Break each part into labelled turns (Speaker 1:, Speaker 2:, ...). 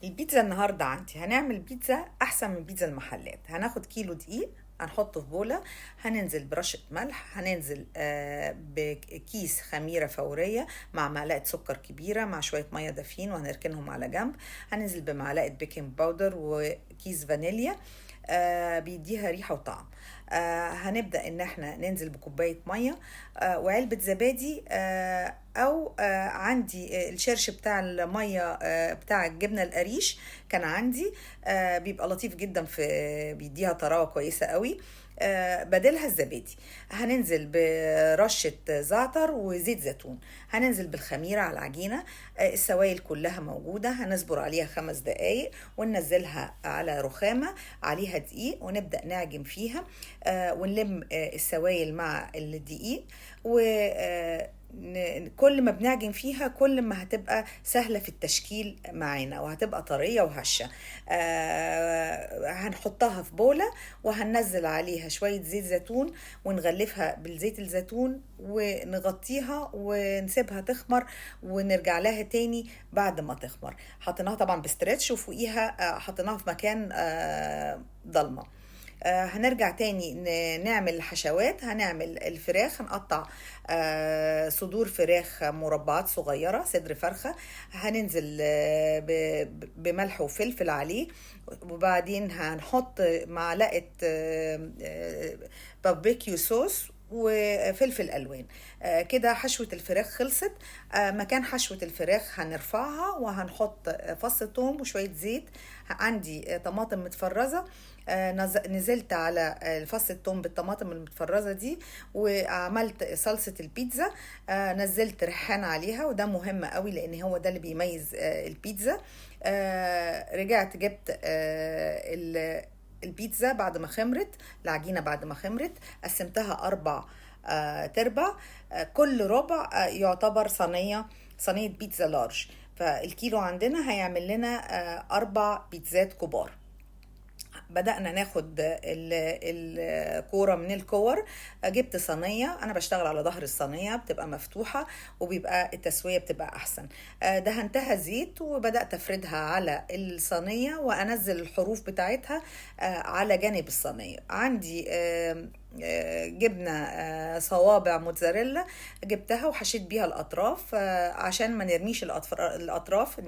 Speaker 1: البيتزا النهاردة عندي هنعمل بيتزا أحسن من بيتزا المحلات. هناخد كيلو دقيق، هنحطه في بولة، هننزل برشة ملح، هننزل بكيس خميرة فورية مع معلقة سكر كبيرة مع شوية مية دافين وهنركنهم على جنب. هننزل بمعلقة بيكنج باودر وكيس فانيليا، بيديها ريحة وطعم. هنبدأ ان احنا ننزل بكوباية مية وعلبة زبادي، او عندي الشرش بتاع المية بتاع الجبنة القريش كان عندي، بيبقى لطيف جدا، في بيديها طراوة كويسة قوي. بديلها الزبادي. هننزل برشة زعتر وزيت زيتون، هننزل بالخميرة على العجينة. السوائل كلها موجودة، هنصبر عليها 5 دقايق وننزلها على رخامة عليها دقيق ونبدأ نعجن فيها، ونلم السوائل مع الدقيق. و كل ما بنعجن فيها كل ما هتبقى سهلة في التشكيل معانا وهتبقى طرية وهشة. هنحطها في بولة وهننزل عليها شوية زيت زيتون ونغلفها بالزيت الزيتون ونغطيها ونسيبها تخمر ونرجع لها تاني بعد ما تخمر. حطيناها طبعا بستريتش وفوقيها حطيناها في مكان ضلمة. هنرجع تاني نعمل الحشوات. هنعمل الفراخ، هنقطع صدور فراخ مربعات صغيرة، صدر فرخة، هننزل بملح وفلفل عليه، وبعدين هنحط معلقة باربيكيو صوص وفلفل الوان. كده حشوة الفراخ خلصت. مكان حشوة الفراخ هنرفعها وهنحط فص ثوم وشوية زيت. عندي طماطم متفرزة، نزلت على فص الثوم بالطماطم المتفرزة دي وعملت صلصة البيتزا. نزلت ريحان عليها وده مهم قوي لان هو ده اللي بيميز البيتزا. رجعت جبت البيتزا بعد ما خمرت، العجينة بعد ما خمرت قسمتها 4 تربع. كل ربع يعتبر صينية بيتزا لارج، فالكيلو عندنا هيعمل لنا 4 بيتزات كبار. بدأنا ناخد الكورة من الكور. جبت صينية، أنا بشتغل على ظهر الصينية بتبقى مفتوحة وبيبقى التسوية بتبقى أحسن. دهنتها زيت وبدأت أفردها على الصينية وأنزل الحروف بتاعتها على جانب الصينية. عندي جبنة صوابع موتزاريلا، جبتها وحشيت بيها الأطراف عشان ما نرميش الأطراف.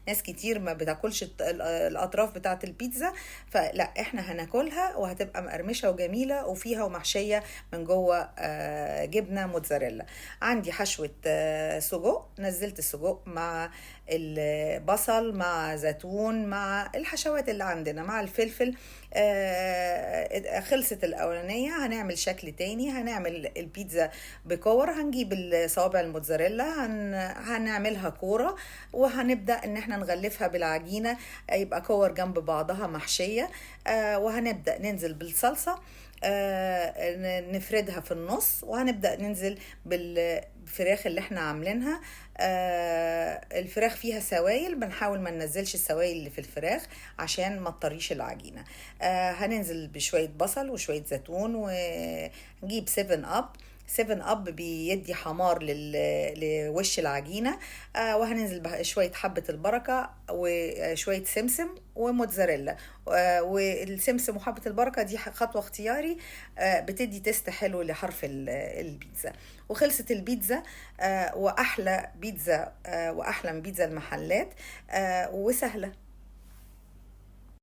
Speaker 1: ناس كتير ما بتاكلش الأطراف بتاعة البيتزا، فلا احنا هناكلها وهتبقى مقرمشة وجميلة وفيها ومحشية من جوه جبنة موتزاريلا. عندي حشوة سجق، نزلت السجق مع البصل مع زيتون مع الحشوات اللي عندنا مع الفلفل. خلصت الأولانية. هنعمل شكل تاني، هنعمل البيتزا بكور. هنجيب الصوابع الموتزاريلا هنعملها كورة وهنبدأ ان احنا نغلفها بالعجينة يبقى كور جنب بعضها محشية. وهنبدأ ننزل بالصلصة، نفردها في النص وهنبدأ ننزل بالفراخ اللي احنا عاملينها. الفراخ فيها سوائل، بنحاول ما ننزلش السوائل اللي في الفراخ عشان ما تطريش العجينة. هننزل بشوية بصل وشوية زيتون ونجيب 7 اب. 7 اب بيدي حمار لوش العجينة. وهننزل بشوية حبة البركة وشوية سمسم وموتزاريلا. والسمسم وحبة البركة دي خطوة اختياري، بتدي تست حلو لحرف البيتزا. وخلصت البيتزا، وأحلى بيتزا وأحلى من بيتزا المحلات، وسهلة.